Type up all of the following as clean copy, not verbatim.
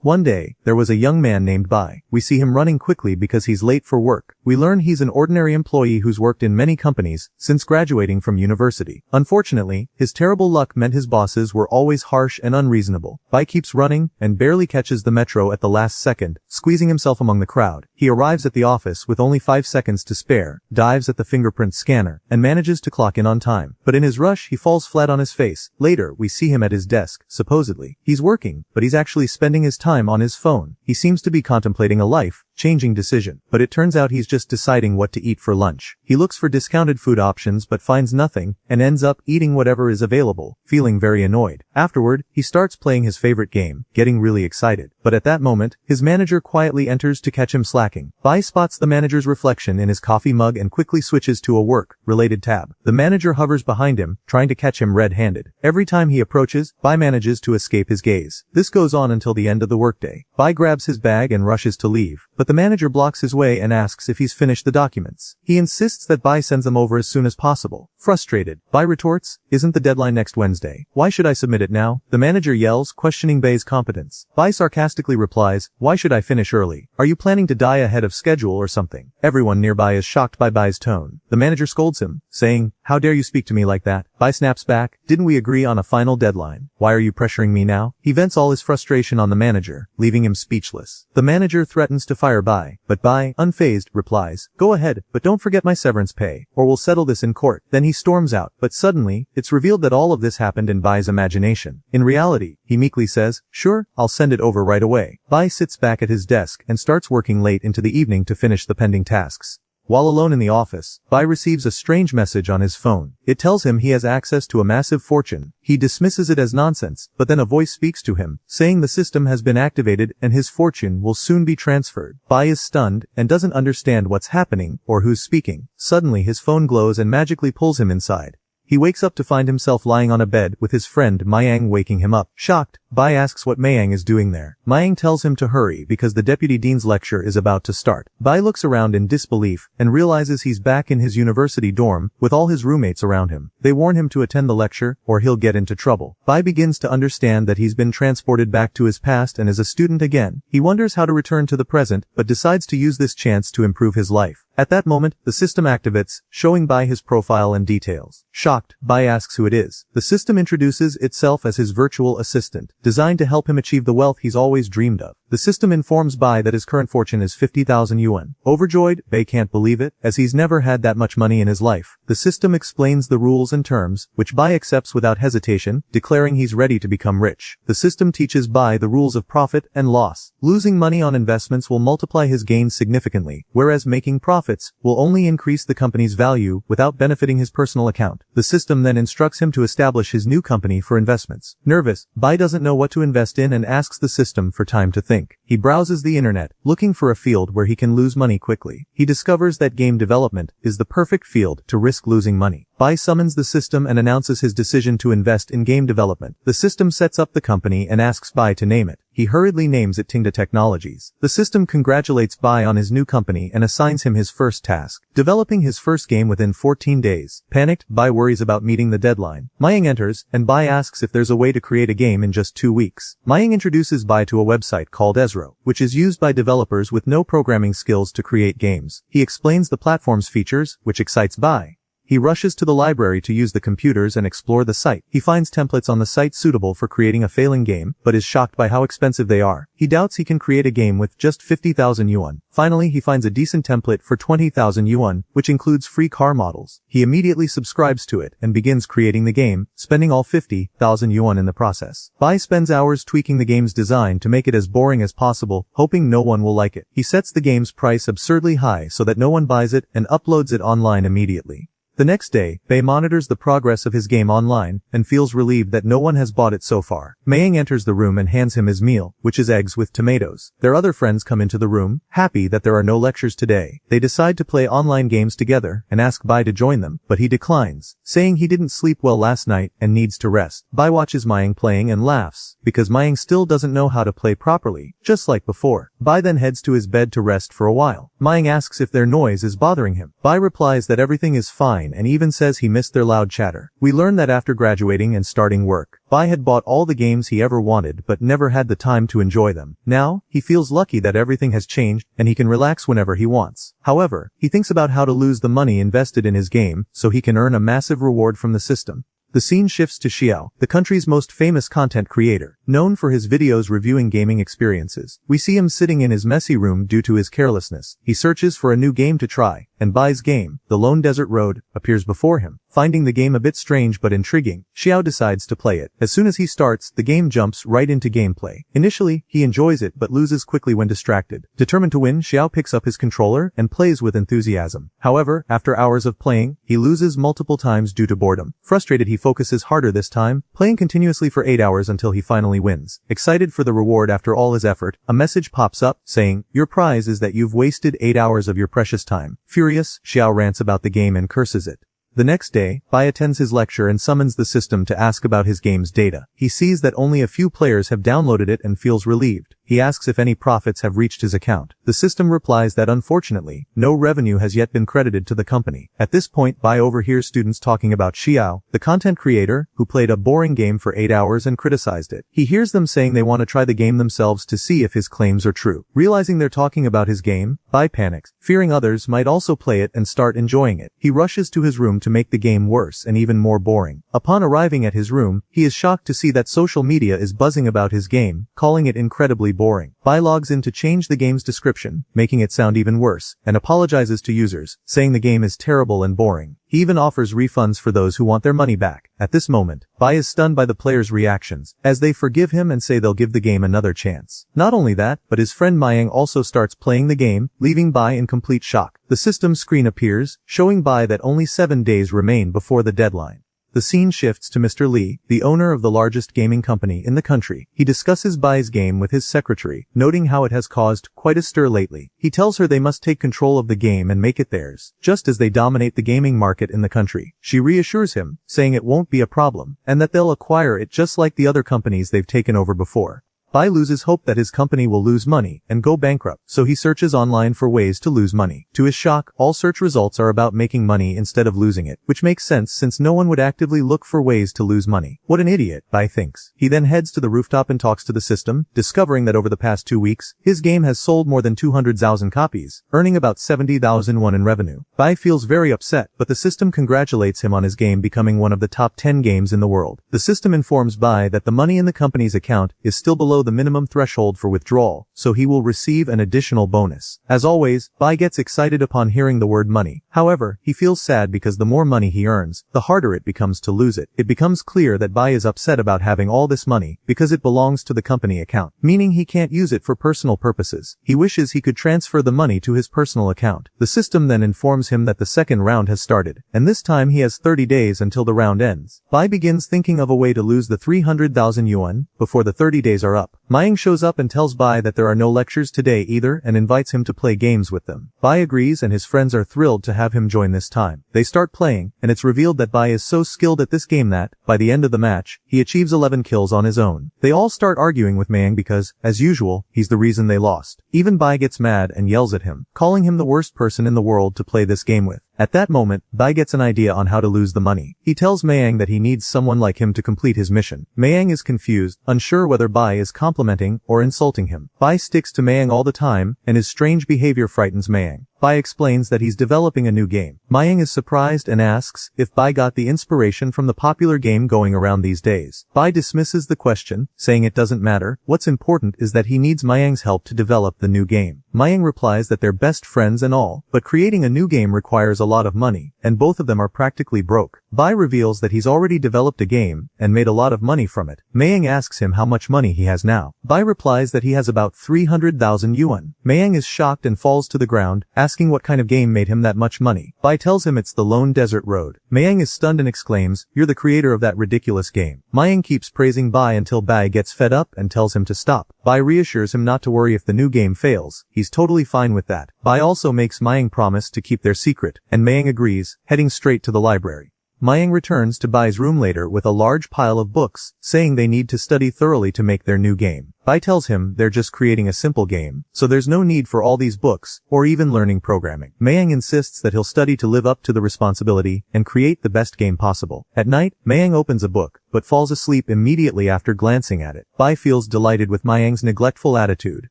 One day, there was a young man named Bai. We see him running quickly because he's late for work. We learn he's an ordinary employee who's worked in many companies since graduating from university. Unfortunately, his terrible luck meant his bosses were always harsh and unreasonable. Bai keeps running and barely catches the metro at the last second, squeezing himself among the crowd. He arrives at the office with only 5 seconds to spare, dives at the fingerprint scanner, and manages to clock in on time. But in his rush, he falls flat on his face. Later, we see him at his desk. Supposedly, he's working, but he's actually spending his time on his phone. He seems to be contemplating a life-changing decision, but it turns out he's just deciding what to eat for lunch. He looks for discounted food options but finds nothing, and ends up eating whatever is available, feeling very annoyed. Afterward, he starts playing his favorite game, getting really excited. But at that moment, his manager quietly enters to catch him slacking. Bai spots the manager's reflection in his coffee mug and quickly switches to a work-related tab. The manager hovers behind him, trying to catch him red-handed. Every time he approaches, Bai manages to escape his gaze. This goes on until the end of the workday. Bai grabs his bag and rushes to leave, but the manager blocks his way and asks if he's finished the documents. He insists that Bai sends them over as soon as possible. Frustrated, Bai retorts, "Isn't the deadline next Wednesday? Why should I submit it now?" The manager yells, questioning Bai's competence. Bai sarcastically replies, "Why should I finish early? Are you planning to die ahead of schedule or something?" Everyone nearby is shocked by Bai's tone. The manager scolds him, saying, "How dare you speak to me like that?" Bai snaps back, "Didn't we agree on a final deadline? Why are you pressuring me now?" He vents all his frustration on the manager, leaving him speechless. The manager threatens to fire Bai, but Bai, unfazed, replies, "Go ahead, but don't forget my severance pay, or we'll settle this in court." Then he storms out, but suddenly, it's revealed that all of this happened in Bai's imagination. In reality, he meekly says, "Sure, I'll send it over right away." Bai sits back at his desk and starts working late into the evening to finish the pending tasks. While alone in the office, Bai receives a strange message on his phone. It tells him he has access to a massive fortune. He dismisses it as nonsense, but then a voice speaks to him, saying the system has been activated and his fortune will soon be transferred. Bai is stunned and doesn't understand what's happening or who's speaking. Suddenly his phone glows and magically pulls him inside. He wakes up to find himself lying on a bed with his friend Mayang waking him up. Shocked, Bai asks what Mayang is doing there. Mayang tells him to hurry because the deputy dean's lecture is about to start. Bai looks around in disbelief and realizes he's back in his university dorm with all his roommates around him. They warn him to attend the lecture or he'll get into trouble. Bai begins to understand that he's been transported back to his past and is a student again. He wonders how to return to the present but decides to use this chance to improve his life. At that moment, the system activates, showing Bai his profile and details. Shocked, Bai asks who it is. The system introduces itself as his virtual assistant, designed to help him achieve the wealth he's always dreamed of. The system informs Bai that his current fortune is 50,000 yuan. Overjoyed, Bai can't believe it, as he's never had that much money in his life. The system explains the rules and terms, which Bai accepts without hesitation, declaring he's ready to become rich. The system teaches Bai the rules of profit and loss. Losing money on investments will multiply his gains significantly, whereas making profits will only increase the company's value without benefiting his personal account. The system then instructs him to establish his new company for investments. Nervous, Bai doesn't know what to invest in and asks the system for time to think. He browses the internet, looking for a field where he can lose money quickly. He discovers that game development is the perfect field to risk losing money. Bai summons the system and announces his decision to invest in game development. The system sets up the company and asks Bai to name it. He hurriedly names it Tingda Technologies. The system congratulates Bai on his new company and assigns him his first task, developing his first game within 14 days. Panicked, Bai worries about meeting the deadline. Mayang enters, and Bai asks if there's a way to create a game in just 2 weeks. Mayang introduces Bai to a website called Ezro, which is used by developers with no programming skills to create games. He explains the platform's features, which excites Bai. He rushes to the library to use the computers and explore the site. He finds templates on the site suitable for creating a failing game, but is shocked by how expensive they are. He doubts he can create a game with just 50,000 yuan. Finally, he finds a decent template for 20,000 yuan, which includes free car models. He immediately subscribes to it and begins creating the game, spending all 50,000 yuan in the process. Bai spends hours tweaking the game's design to make it as boring as possible, hoping no one will like it. He sets the game's price absurdly high so that no one buys it and uploads it online immediately. The next day, Bai monitors the progress of his game online and feels relieved that no one has bought it so far. Mayang enters the room and hands him his meal, which is eggs with tomatoes. Their other friends come into the room, happy that there are no lectures today. They decide to play online games together and ask Bai to join them, but he declines, saying he didn't sleep well last night and needs to rest. Bai watches Mayang playing and laughs, because Mayang still doesn't know how to play properly, just like before. Bai then heads to his bed to rest for a while. Mayang asks if their noise is bothering him. Bai replies that everything is fine fine and even says he missed their loud chatter. We learn that after graduating and starting work, Bai had bought all the games he ever wanted but never had the time to enjoy them. Now, he feels lucky that everything has changed and he can relax whenever he wants. However, he thinks about how to lose the money invested in his game so he can earn a massive reward from the system. The scene shifts to Xiao, the country's most famous content creator, known for his videos reviewing gaming experiences. We see him sitting in his messy room due to his carelessness. He searches for a new game to try, and Bai's game, The Lone Desert Road, appears before him. Finding the game a bit strange but intriguing, Xiao decides to play it. As soon as he starts, the game jumps right into gameplay. Initially, he enjoys it but loses quickly when distracted. Determined to win, Xiao picks up his controller and plays with enthusiasm. However, after hours of playing, he loses multiple times due to boredom. Frustrated, he focuses harder this time, playing continuously for 8 hours until he finally wins. Excited for the reward after all his effort, a message pops up saying, "Your prize is that you've wasted 8 hours of your precious time." Furious, Xiao rants about the game and curses it. The next day, Bai attends his lecture and summons the system to ask about his game's data. He sees that only a few players have downloaded it and feels relieved. He asks if any profits have reached his account. The system replies that unfortunately, no revenue has yet been credited to the company. At this point, Bai overhears students talking about Xiao, the content creator, who played a boring game for 8 hours and criticized it. He hears them saying they want to try the game themselves to see if his claims are true. Realizing they're talking about his game, Bai panics, fearing others might also play it and start enjoying it. He rushes to his room to make the game worse and even more boring. Upon arriving at his room, he is shocked to see that social media is buzzing about his game, calling it incredibly boring. Bai logs in to change the game's description, making it sound even worse, and apologizes to users, saying the game is terrible and boring. He even offers refunds for those who want their money back. At this moment, Bai is stunned by the players' reactions, as they forgive him and say they'll give the game another chance. Not only that, but his friend Mayang also starts playing the game, leaving Bai in complete shock. The system screen appears, showing Bai that only 7 days remain before the deadline. The scene shifts to Mr. Lee, the owner of the largest gaming company in the country. He discusses Bai's game with his secretary, noting how it has caused quite a stir lately. He tells her they must take control of the game and make it theirs, just as they dominate the gaming market in the country. She reassures him, saying it won't be a problem, and that they'll acquire it just like the other companies they've taken over before. Bai loses hope that his company will lose money and go bankrupt, so he searches online for ways to lose money. To his shock, all search results are about making money instead of losing it, which makes sense since no one would actively look for ways to lose money. What an idiot, Bai thinks. He then heads to the rooftop and talks to the system, discovering that over the past 2 weeks, his game has sold more than 200,000 copies, earning about 70,000 won in revenue. Bai feels very upset, but the system congratulates him on his game becoming one of the top 10 games in the world. The system informs Bai that the money in the company's account is still below the minimum threshold for withdrawal, so he will receive an additional bonus. As always, Bai gets excited upon hearing the word money. However, he feels sad because the more money he earns, the harder it becomes to lose it. It becomes clear that Bai is upset about having all this money because it belongs to the company account, meaning he can't use it for personal purposes. He wishes he could transfer the money to his personal account. The system then informs him that the second round has started, and this time he has 30 days until the round ends. Bai begins thinking of a way to lose the 300,000 yuan before the 30 days are up. Mayang shows up and tells Bai that there are no lectures today either and invites him to play games with them. Bai agrees and his friends are thrilled to have him join this time. They start playing, and it's revealed that Bai is so skilled at this game that, by the end of the match, he achieves 11 kills on his own. They all start arguing with Mayang because, as usual, he's the reason they lost. Even Bai gets mad and yells at him, calling him the worst person in the world to play this game with. At that moment, Bai gets an idea on how to lose the money. He tells Mayang that he needs someone like him to complete his mission. Mayang is confused, unsure whether Bai is complimenting or insulting him. Bai sticks to Mayang all the time, and his strange behavior frightens Mayang. Bai explains that he's developing a new game. Mayang is surprised and asks if Bai got the inspiration from the popular game going around these days. Bai dismisses the question, saying it doesn't matter. What's important is that he needs Mayang's help to develop the new game. Mayang replies that they're best friends and all, but creating a new game requires a lot of money, and both of them are practically broke. Bai reveals that he's already developed a game and made a lot of money from it. Mayang asks him how much money he has now. Bai replies that he has about 300,000 yuan. Mayang is shocked and falls to the ground, asking what kind of game made him that much money. Bai tells him it's the Lone Desert Road. Mayang is stunned and exclaims, "You're the creator of that ridiculous game." Mayang keeps praising Bai until Bai gets fed up and tells him to stop. Bai reassures him not to worry if the new game fails. He's totally fine with that. Bai also makes Mayang promise to keep their secret, and Mayang agrees, heading straight to the library. Mayang returns to Bai's room later with a large pile of books, saying they need to study thoroughly to make their new game. Bai tells him they're just creating a simple game, so there's no need for all these books, or even learning programming. Mayang insists that he'll study to live up to the responsibility and create the best game possible. At night, Mayang opens a book, but falls asleep immediately after glancing at it. Bai feels delighted with Mayang's neglectful attitude,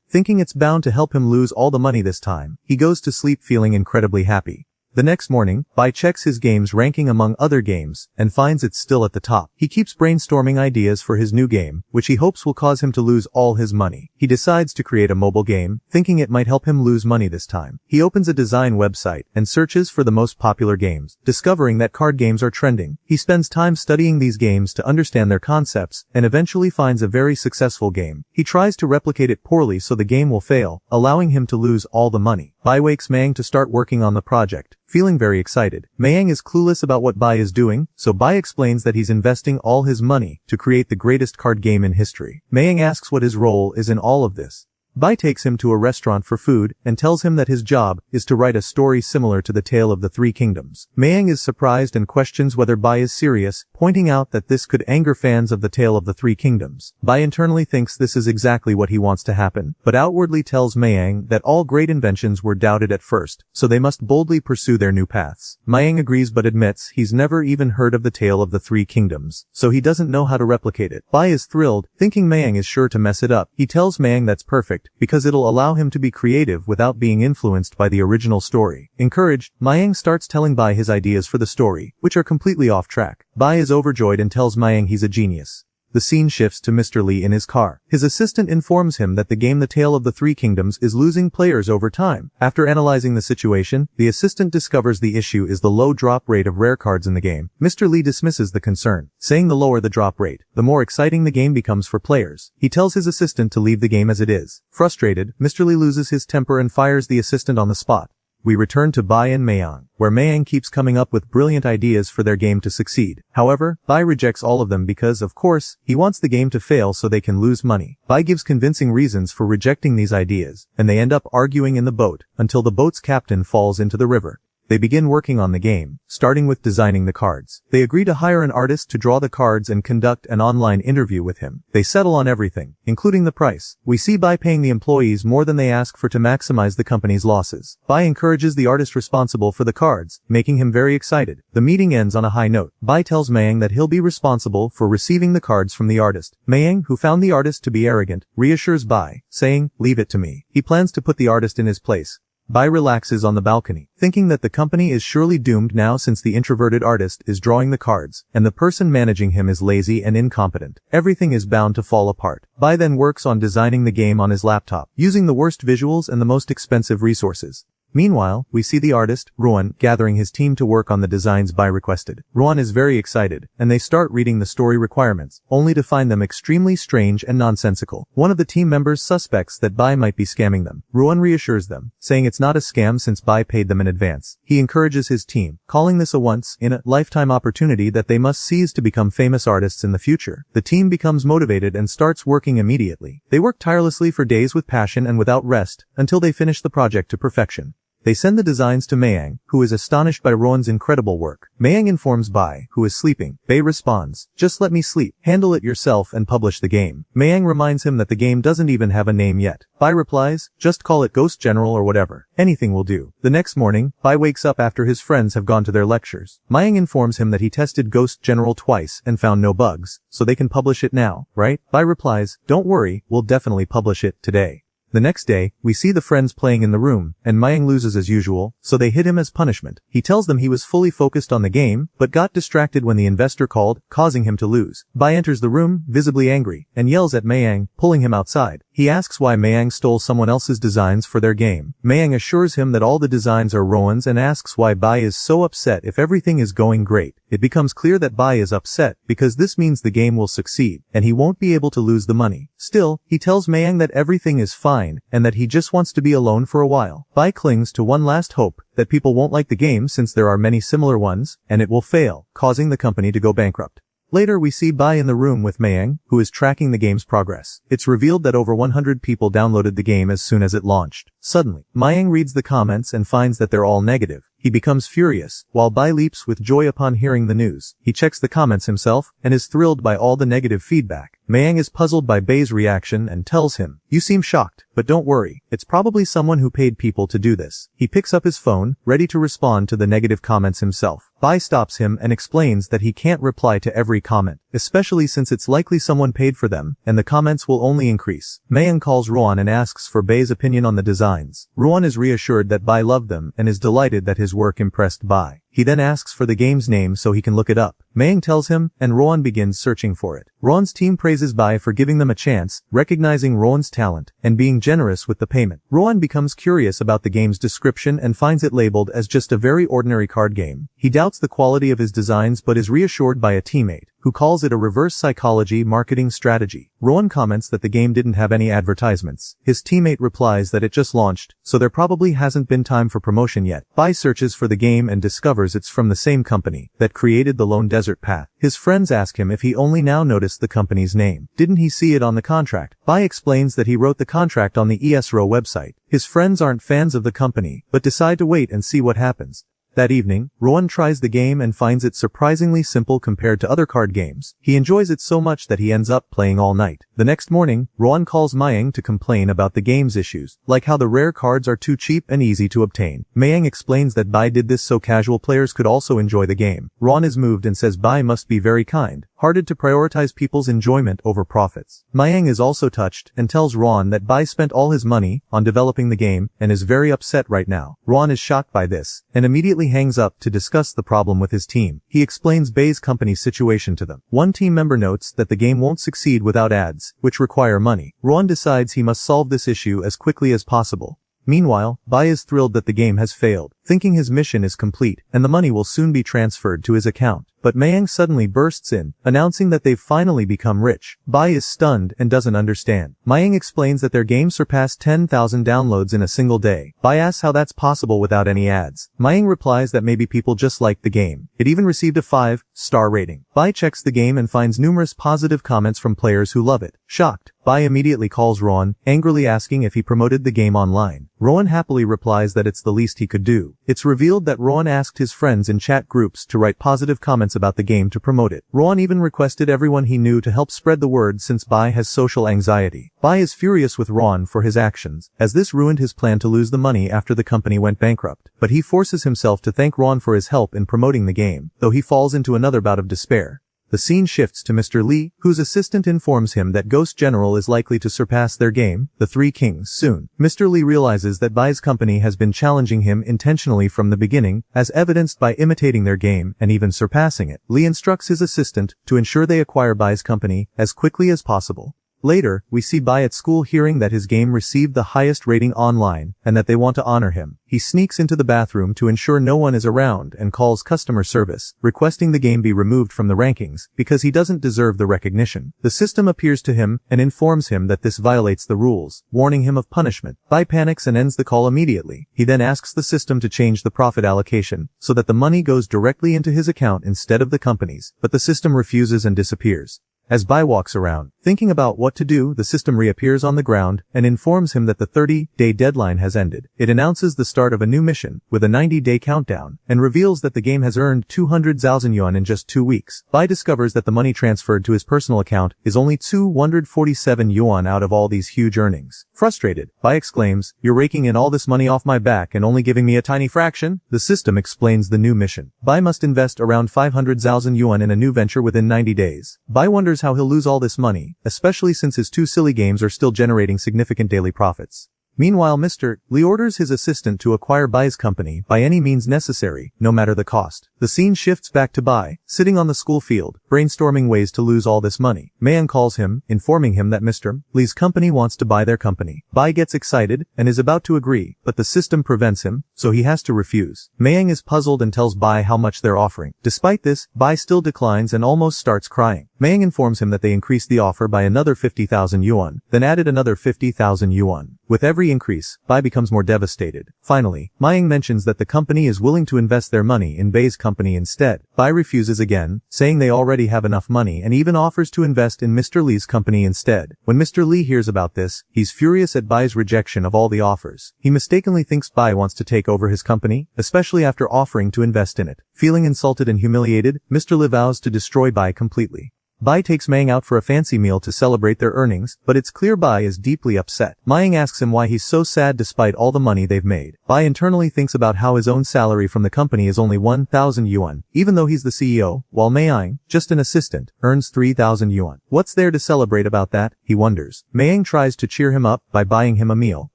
thinking it's bound to help him lose all the money this time. He goes to sleep feeling incredibly happy. The next morning, Bai checks his game's ranking among other games, and finds it's still at the top. He keeps brainstorming ideas for his new game, which he hopes will cause him to lose all his money. He decides to create a mobile game, thinking it might help him lose money this time. He opens a design website, and searches for the most popular games, discovering that card games are trending. He spends time studying these games to understand their concepts, and eventually finds a very successful game. He tries to replicate it poorly so the game will fail, allowing him to lose all the money. Bai wakes Mayang to start working on the project. Feeling very excited, Mayang is clueless about what Bai is doing, so Bai explains that he's investing all his money to create the greatest card game in history. Mayang asks what his role is in all of this. Bai takes him to a restaurant for food and tells him that his job is to write a story similar to the Tale of the Three Kingdoms. Mayang is surprised and questions whether Bai is serious, pointing out that this could anger fans of the Tale of the Three Kingdoms. Bai internally thinks this is exactly what he wants to happen, but outwardly tells Mayang that all great inventions were doubted at first, so they must boldly pursue their new paths. Mayang agrees but admits he's never even heard of the Tale of the Three Kingdoms, so he doesn't know how to replicate it. Bai is thrilled, thinking Mayang is sure to mess it up. He tells Mayang that's perfect, because it'll allow him to be creative without being influenced by the original story. Encouraged, Mayang starts telling Bai his ideas for the story, which are completely off track. Bai is overjoyed and tells Mayang he's a genius. The scene shifts to Mr. Lee in his car. His assistant informs him that the game The Tale of the Three Kingdoms is losing players over time. After analyzing the situation, the assistant discovers the issue is the low drop rate of rare cards in the game. Mr. Lee dismisses the concern, saying the lower the drop rate, the more exciting the game becomes for players. He tells his assistant to leave the game as it is. Frustrated, Mr. Lee loses his temper and fires the assistant on the spot. We return to Bai and Mayang, where Mayang keeps coming up with brilliant ideas for their game to succeed. However, Bai rejects all of them because, of course, he wants the game to fail so they can lose money. Bai gives convincing reasons for rejecting these ideas, and they end up arguing in the boat, until the boat's captain falls into the river. They begin working on the game, starting with designing the cards. They agree to hire an artist to draw the cards and conduct an online interview with him. They settle on everything, including the price. We see Bai paying the employees more than they ask for to maximize the company's losses. Bai encourages the artist responsible for the cards, making him very excited. The meeting ends on a high note. Bai tells Mayang that he'll be responsible for receiving the cards from the artist. Mayang, who found the artist to be arrogant, reassures Bai, saying, "Leave it to me." He plans to put the artist in his place. Bai relaxes on the balcony, thinking that the company is surely doomed now since the introverted artist is drawing the cards, and the person managing him is lazy and incompetent. Everything is bound to fall apart. Bai then works on designing the game on his laptop, using the worst visuals and the most expensive resources. Meanwhile, we see the artist, Ryo, gathering his team to work on the designs Bai requested. Ryo is very excited, and they start reading the story requirements, only to find them extremely strange and nonsensical. One of the team members suspects that Bai might be scamming them. Ryo reassures them, saying it's not a scam since Bai paid them in advance. He encourages his team, calling this a once-in-a-lifetime opportunity that they must seize to become famous artists in the future. The team becomes motivated and starts working immediately. They work tirelessly for days with passion and without rest, until they finish the project to perfection. They send the designs to Mayang, who is astonished by Ryo's incredible work. Mayang informs Bai, who is sleeping. Bai responds, "Just let me sleep. Handle it yourself and publish the game." Mayang reminds him that the game doesn't even have a name yet. Bai replies, "Just call it Ghost General or whatever. Anything will do." The next morning, Bai wakes up after his friends have gone to their lectures. Mayang informs him that he tested Ghost General twice and found no bugs, so they can publish it now, right? Bai replies, "Don't worry, we'll definitely publish it today." The next day, we see the friends playing in the room, and Mayang loses as usual, so they hit him as punishment. He tells them he was fully focused on the game, but got distracted when the investor called, causing him to lose. Bai enters the room, visibly angry, and yells at Mayang, pulling him outside. He asks why Mayang stole someone else's designs for their game. Mayang assures him that all the designs are Ryo's and asks why Bai is so upset if everything is going great. It becomes clear that Bai is upset because this means the game will succeed, and he won't be able to lose the money. Still, he tells Mayang that everything is fine, and that he just wants to be alone for a while. Bai clings to one last hope, that people won't like the game since there are many similar ones, and it will fail, causing the company to go bankrupt. Later we see Bai in the room with Mayang, who is tracking the game's progress. It's revealed that over 100 people downloaded the game as soon as it launched. Suddenly, Mayang reads the comments and finds that they're all negative. He He becomes furious, while Bai leaps with joy upon hearing the news. He checks the comments himself, and is thrilled by all the negative feedback. Mayang is puzzled by Bai's reaction and tells him, "You seem shocked, but don't worry, it's probably someone who paid people to do this." He picks up his phone, ready to respond to the negative comments himself. Bai stops him and explains that he can't reply to every comment, especially since it's likely someone paid for them, and the comments will only increase. Mayang calls Ruan and asks for Bai's opinion on the designs. Ruan is reassured that Bai loved them and is delighted that his work impressed Bai. He then asks for the game's name so he can look it up. Mayang tells him, and Roan begins searching for it. Roan's team praises Bai for giving them a chance, recognizing Roan's talent, and being generous with the payment. Roan becomes curious about the game's description and finds it labeled as just a very ordinary card game. He doubts the quality of his designs but is reassured by a teammate, who calls it a reverse psychology marketing strategy. Roan comments that the game didn't have any advertisements. His teammate replies that it just launched, so there probably hasn't been time for promotion yet. Bai searches for the game and discovers it's from the same company that created the Lone Desert Path. His friends ask him if he only now noticed the company's name. Didn't he see it on the contract? Bai explains that he wrote the contract on the ESRO website. His friends aren't fans of the company, but decide to wait and see what happens. That evening, Roan tries the game and finds it surprisingly simple compared to other card games. He enjoys it so much that he ends up playing all night. The next morning, Roan calls Mayang to complain about the game's issues, like how the rare cards are too cheap and easy to obtain. Mayang explains that Bai did this so casual players could also enjoy the game. Roan is moved and says Bai must be very kind, hearted to prioritize people's enjoyment over profits. Mayang is also touched and tells Roan that Bai spent all his money on developing the game and is very upset right now. Roan is shocked by this and immediately hangs up to discuss the problem with his team. He explains Bai's company's situation to them. One team member notes that the game won't succeed without ads, which require money. Roan decides he must solve this issue as quickly as possible. Meanwhile, Bai is thrilled that the game has failed, thinking his mission is complete and the money will soon be transferred to his account. But Mayang suddenly bursts in, announcing that they've finally become rich. Bai is stunned and doesn't understand. Mayang explains that their game surpassed 10,000 downloads in a single day. Bai asks how that's possible without any ads. Mayang replies that maybe people just liked the game. It even received a 5-star rating. Bai checks the game and finds numerous positive comments from players who love it. Shocked, Bai immediately calls Roan, angrily asking if he promoted the game online. Roan happily replies that it's the least he could do. It's revealed that Roan asked his friends in chat groups to write positive comments about the game to promote it. Roan even requested everyone he knew to help spread the word since Bai has social anxiety. Bai is furious with Roan for his actions, as this ruined his plan to lose the money after the company went bankrupt. But he forces himself to thank Roan for his help in promoting the game, though he falls into another bout of despair. The scene shifts to Mr. Lee, whose assistant informs him that Ghost General is likely to surpass their game, The Three Kings, soon. Mr. Lee realizes that Bai's company has been challenging him intentionally from the beginning, as evidenced by imitating their game and even surpassing it. Lee instructs his assistant to ensure they acquire Bai's company as quickly as possible. Later, we see Bai at school hearing that his game received the highest rating online and that they want to honor him. He sneaks into the bathroom to ensure no one is around and calls customer service, requesting the game be removed from the rankings because he doesn't deserve the recognition. The system appears to him and informs him that this violates the rules, warning him of punishment. Bai panics and ends the call immediately. He then asks the system to change the profit allocation so that the money goes directly into his account instead of the company's, but the system refuses and disappears. As Bai walks around, thinking about what to do, the system reappears on the ground and informs him that the 30-day deadline has ended. It announces the start of a new mission with a 90-day countdown and reveals that the game has earned 200,000 yuan in just 2 weeks. Bai discovers that the money transferred to his personal account is only 247 yuan out of all these huge earnings. Frustrated, Bai exclaims, "You're raking in all this money off my back and only giving me a tiny fraction?" The system explains the new mission. Bai must invest around 500,000 yuan in a new venture within 90 days. Bai wonders how he'll lose all this money, especially since his 2 silly games are still generating significant daily profits. Meanwhile, Mr. Lee orders his assistant to acquire Bai's company by any means necessary, no matter the cost. The scene shifts back to Bai, sitting on the school field, brainstorming ways to lose all this money. Mayang calls him, informing him that Mr. Lee's company wants to buy their company. Bai gets excited and is about to agree, but the system prevents him, so he has to refuse. Mayang is puzzled and tells Bai how much they're offering. Despite this, Bai still declines and almost starts crying. Mayang informs him that they increased the offer by another 50,000 yuan, then added another 50,000 yuan. With every increase, Bai becomes more devastated. Finally, Mayang mentions that the company is willing to invest their money in Bai's company instead. Bai refuses again, saying they already have enough money and even offers to invest in Mr. Lee's company instead. When Mr. Lee hears about this, he's furious at Bai's rejection of all the offers. He mistakenly thinks Bai wants to take over his company, especially after offering to invest in it. Feeling insulted and humiliated, Mr. Lee vows to destroy Bai completely. Bai takes Mayang out for a fancy meal to celebrate their earnings, but it's clear Bai is deeply upset. Mayang asks him why he's so sad despite all the money they've made. Bai internally thinks about how his own salary from the company is only 1,000 yuan, even though he's the CEO, while Mayang, just an assistant, earns 3,000 yuan. What's there to celebrate about that, he wonders. Mayang tries to cheer him up by buying him a meal,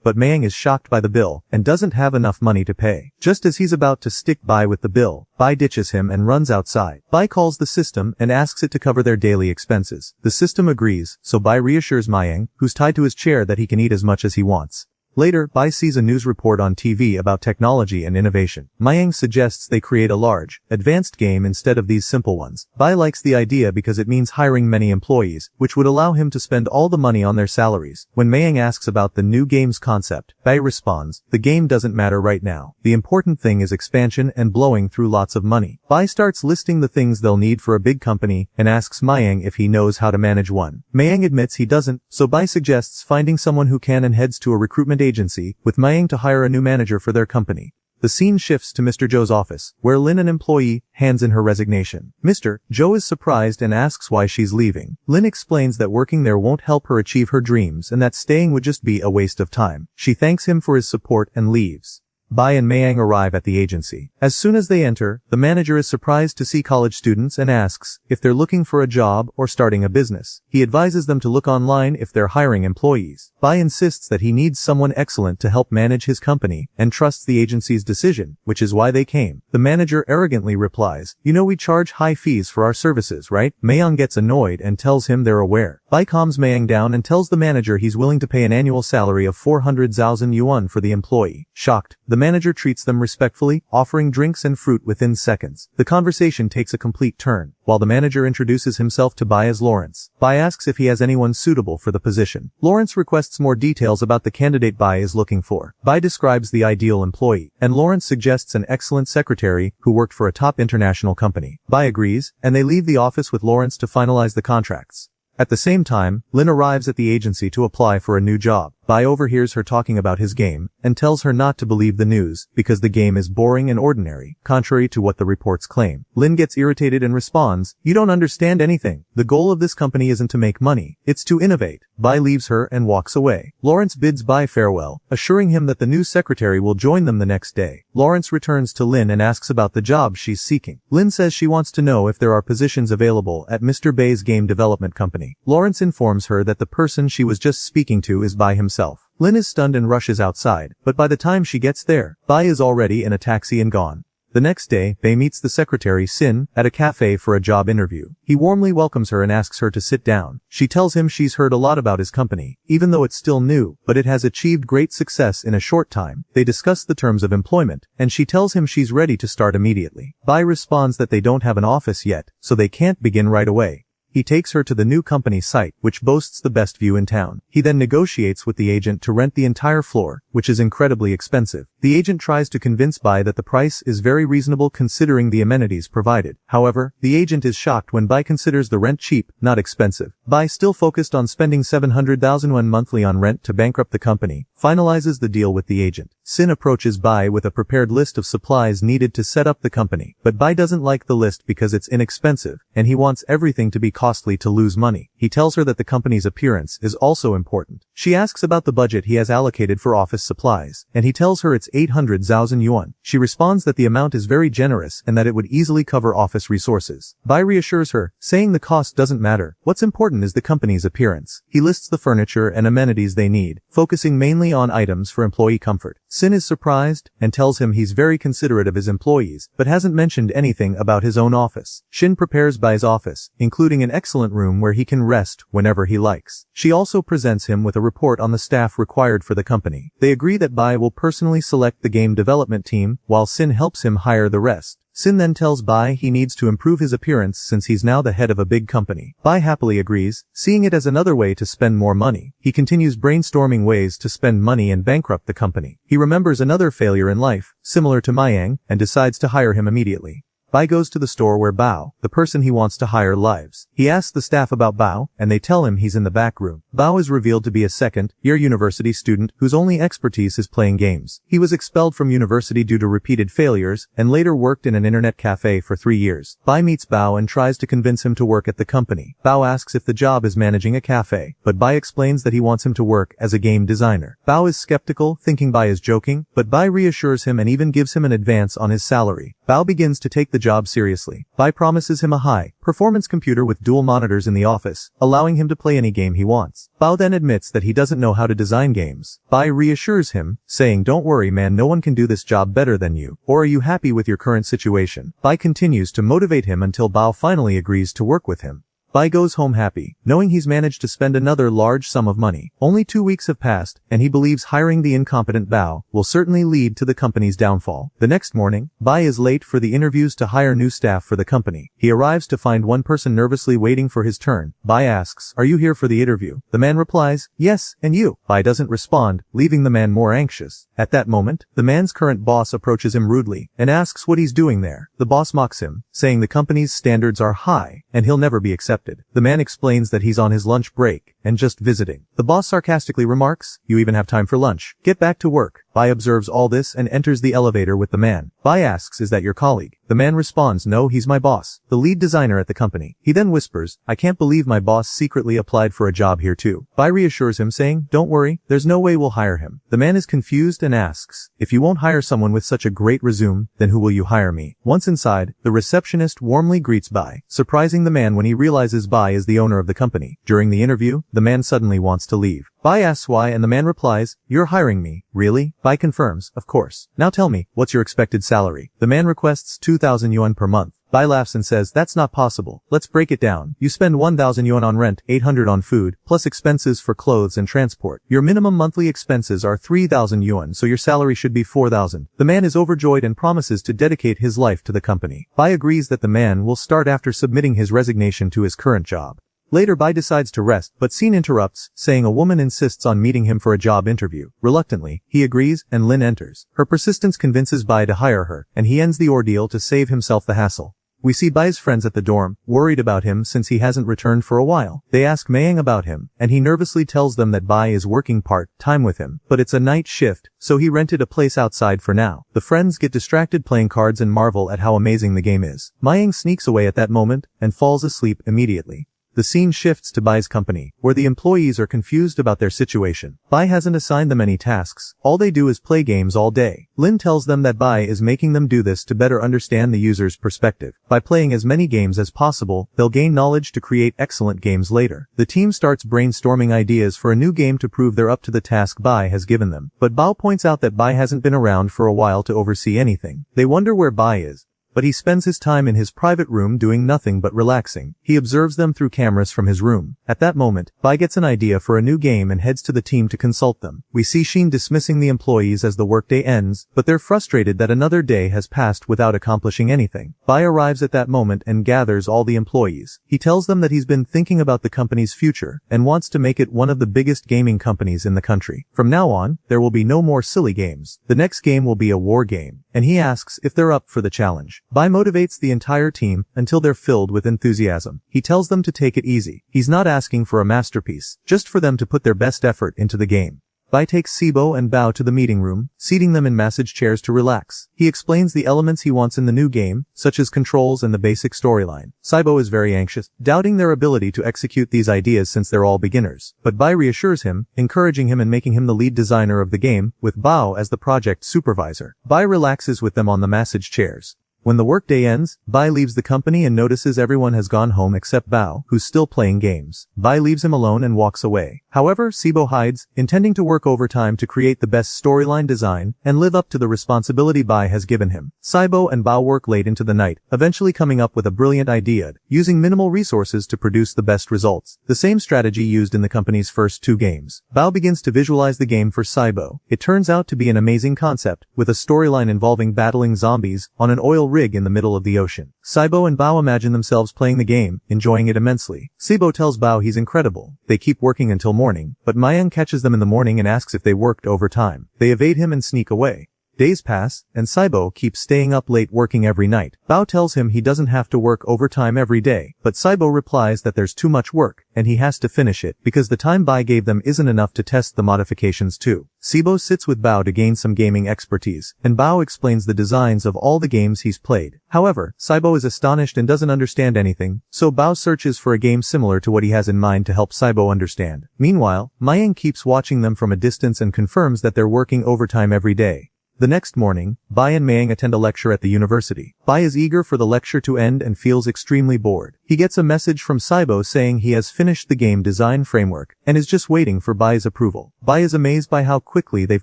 but Mayang is shocked by the bill and doesn't have enough money to pay. Just as he's about to stick Bai with the bill, Bai ditches him and runs outside. Bai calls the system and asks it to cover their daily expenses. The system agrees, so Bai reassures Mayang, who's tied to his chair, that he can eat as much as he wants. Later, Bai sees a news report on TV about technology and innovation. Mayang suggests they create a large, advanced game instead of these simple ones. Bai likes the idea because it means hiring many employees, which would allow him to spend all the money on their salaries. When Mayang asks about the new game's concept, Bai responds, the game doesn't matter right now. The important thing is expansion and blowing through lots of money. Bai starts listing the things they'll need for a big company and asks Mayang if he knows how to manage one. Mayang admits he doesn't, so Bai suggests finding someone who can and heads to a recruitment agency, with Mayang to hire a new manager for their company. The scene shifts to Mr. Joe's office, where Lin, an employee, hands in her resignation. Mr. Joe is surprised and asks why she's leaving. Lin explains that working there won't help her achieve her dreams and that staying would just be a waste of time. She thanks him for his support and leaves. Bai and Mayang arrive at the agency. As soon as they enter, the manager is surprised to see college students and asks if they're looking for a job or starting a business. He advises them to look online if they're hiring employees. Bai insists that he needs someone excellent to help manage his company and trusts the agency's decision, which is why they came. The manager arrogantly replies, "You know we charge high fees for our services, right?" Mayang gets annoyed and tells him they're aware. Bai calms Mayang down and tells the manager he's willing to pay an annual salary of 400,000 yuan for the employee. Shocked, the manager treats them respectfully, offering drinks and fruit within seconds. The conversation takes a complete turn, while the manager introduces himself to Bai as Lawrence. Bai asks if he has anyone suitable for the position. Lawrence requests more details about the candidate Bai is looking for. Bai describes the ideal employee, and Lawrence suggests an excellent secretary who worked for a top international company. Bai agrees, and they leave the office with Lawrence to finalize the contracts. At the same time, Lin arrives at the agency to apply for a new job. Bai overhears her talking about his game, and tells her not to believe the news, because the game is boring and ordinary, contrary to what the reports claim. Lin gets irritated and responds, "You don't understand anything. The goal of this company isn't to make money, it's to innovate." Bai leaves her and walks away. Lawrence bids Bai farewell, assuring him that the new secretary will join them the next day. Lawrence returns to Lin and asks about the job she's seeking. Lin says she wants to know if there are positions available at Mr. Bai's game development company. Lawrence informs her that the person she was just speaking to is Bai himself. Lin is stunned and rushes outside, but by the time she gets there, Bai is already in a taxi and gone. The next day, Bai meets the secretary Sin at a cafe for a job interview. He warmly welcomes her and asks her to sit down. She tells him she's heard a lot about his company, even though it's still new, but it has achieved great success in a short time. They discuss the terms of employment, and she tells him she's ready to start immediately. Bai responds that they don't have an office yet, so they can't begin right away. He takes her to the new company site, which boasts the best view in town. He then negotiates with the agent to rent the entire floor, which is incredibly expensive. The agent tries to convince Bai that the price is very reasonable considering the amenities provided. However, the agent is shocked when Bai considers the rent cheap, not expensive. Bai, still focused on spending 700,000 won monthly on rent to bankrupt the company, finalizes the deal with the agent. Sin approaches Bai with a prepared list of supplies needed to set up the company, but Bai doesn't like the list because it's inexpensive, and he wants everything to be costly to lose money. He tells her that the company's appearance is also important. She asks about the budget he has allocated for office supplies, and he tells her it's 800,000 yuan. She responds that the amount is very generous and that it would easily cover office resources. Bai reassures her, saying the cost doesn't matter. What's important is the company's appearance. He lists the furniture and amenities they need, focusing mainly on items for employee comfort. Sin is surprised and tells him he's very considerate of his employees, but hasn't mentioned anything about his own office. Shin prepares Bai's office, including an excellent room where he can rest whenever he likes. She also presents him with a report on the staff required for the company. They agree that Bai will personally select the game development team, while Sin helps him hire the rest. Sin then tells Bai he needs to improve his appearance since he's now the head of a big company. Bai happily agrees, seeing it as another way to spend more money. He continues brainstorming ways to spend money and bankrupt the company. He remembers another failure in life, similar to Mayang, and decides to hire him immediately. Bai goes to the store where Bao, the person he wants to hire, lives. He asks the staff about Bao, and they tell him he's in the back room. Bao is revealed to be a second-year university student whose only expertise is playing games. He was expelled from university due to repeated failures, and later worked in an internet cafe for 3 years. Bai meets Bao and tries to convince him to work at the company. Bao asks if the job is managing a cafe, but Bai explains that he wants him to work as a game designer. Bao is skeptical, thinking Bai is joking, but Bai reassures him and even gives him an advance on his salary. Bao begins to take the job seriously. Bai promises him a high-performance computer with dual monitors in the office, allowing him to play any game he wants. Bao then admits that he doesn't know how to design games. Bai reassures him, saying, "Don't worry man, no one can do this job better than you. Or are you happy with your current situation?" Bai continues to motivate him until Bao finally agrees to work with him. Bai goes home happy, knowing he's managed to spend another large sum of money. Only 2 weeks have passed, and he believes hiring the incompetent Bao will certainly lead to the company's downfall. The next morning, Bai is late for the interviews to hire new staff for the company. He arrives to find one person nervously waiting for his turn. Bai asks, "Are you here for the interview?" The man replies, "Yes, and you?" Bai doesn't respond, leaving the man more anxious. At that moment, the man's current boss approaches him rudely and asks what he's doing there. The boss mocks him, saying the company's standards are high and he'll never be accepted. The man explains that he's on his lunch break and just visiting. The boss sarcastically remarks, "You even have time for lunch. Get back to work." Bai observes all this and enters the elevator with the man. Bai asks, "Is that your colleague?" The man responds, "No, he's my boss, the lead designer at the company." He then whispers, "I can't believe my boss secretly applied for a job here too." Bai reassures him saying, "Don't worry, there's no way we'll hire him." The man is confused and asks, "If you won't hire someone with such a great resume, then who will you hire me?" Once inside, the receptionist warmly greets Bai, surprising the man when he realizes Bai is the owner of the company. During the interview, the man suddenly wants to leave. Bai asks why and the man replies, "You're hiring me, really?" Bai confirms, "Of course. Now tell me, what's your expected salary?" The man requests 2,000 yuan per month. Bai laughs and says, "That's not possible. Let's break it down. You spend 1,000 yuan on rent, 800 on food, plus expenses for clothes and transport. Your minimum monthly expenses are 3,000 yuan, so your salary should be 4,000. The man is overjoyed and promises to dedicate his life to the company. Bai agrees that the man will start after submitting his resignation to his current job. Later Bai decides to rest, but Scene interrupts, saying a woman insists on meeting him for a job interview. Reluctantly, he agrees, and Lin enters. Her persistence convinces Bai to hire her, and he ends the ordeal to save himself the hassle. We see Bai's friends at the dorm, worried about him since he hasn't returned for a while. They ask Mayang about him, and he nervously tells them that Bai is working part-time with him, but it's a night shift, so he rented a place outside for now. The friends get distracted playing cards and marvel at how amazing the game is. Mayang sneaks away at that moment, and falls asleep immediately. The scene shifts to Bai's company, where the employees are confused about their situation. Bai hasn't assigned them any tasks. All they do is play games all day. Lin tells them that Bai is making them do this to better understand the user's perspective. By playing as many games as possible, they'll gain knowledge to create excellent games later. The team starts brainstorming ideas for a new game to prove they're up to the task Bai has given them. But Bao points out that Bai hasn't been around for a while to oversee anything. They wonder where Bai is. But he spends his time in his private room doing nothing but relaxing. He observes them through cameras from his room. At that moment, Bai gets an idea for a new game and heads to the team to consult them. We see Shin dismissing the employees as the workday ends, but they're frustrated that another day has passed without accomplishing anything. Bai arrives at that moment and gathers all the employees. He tells them that he's been thinking about the company's future and wants to make it one of the biggest gaming companies in the country. From now on, there will be no more silly games. The next game will be a war game, and he asks if they're up for the challenge. Bai motivates the entire team until they're filled with enthusiasm. He tells them to take it easy. He's not asking for a masterpiece, just for them to put their best effort into the game. Bai takes Sibo and Bao to the meeting room, seating them in massage chairs to relax. He explains the elements he wants in the new game, such as controls and the basic storyline. Sibo is very anxious, doubting their ability to execute these ideas since they're all beginners. But Bai reassures him, encouraging him and making him the lead designer of the game, with Bao as the project supervisor. Bai relaxes with them on the massage chairs. When the workday ends, Bai leaves the company and notices everyone has gone home except Bao, who's still playing games. Bai leaves him alone and walks away. However, Sibo hides, intending to work overtime to create the best storyline design and live up to the responsibility Bai has given him. Sibo and Bao work late into the night, eventually coming up with a brilliant idea, using minimal resources to produce the best results. The same strategy used in the company's first 2 games. Bao begins to visualize the game for Sibo. It turns out to be an amazing concept, with a storyline involving battling zombies on an oil rig in the middle of the ocean. Saibo and Bao imagine themselves playing the game, enjoying it immensely. Saibo tells Bao he's incredible. They keep working until morning, but Mayang catches them in the morning and asks if they worked overtime. They evade him and sneak away. Days pass, and Saibo keeps staying up late working every night. Bao tells him he doesn't have to work overtime every day, but Saibo replies that there's too much work, and he has to finish it because the time Bai gave them isn't enough to test the modifications too. Saibo sits with Bao to gain some gaming expertise, and Bao explains the designs of all the games he's played. However, Saibo is astonished and doesn't understand anything, so Bao searches for a game similar to what he has in mind to help Saibo understand. Meanwhile, Mayang keeps watching them from a distance and confirms that they're working overtime every day. The next morning, Bai and Mayang attend a lecture at the university. Bai is eager for the lecture to end and feels extremely bored. He gets a message from Saibo saying he has finished the game design framework and is just waiting for Bai's approval. Bai is amazed by how quickly they've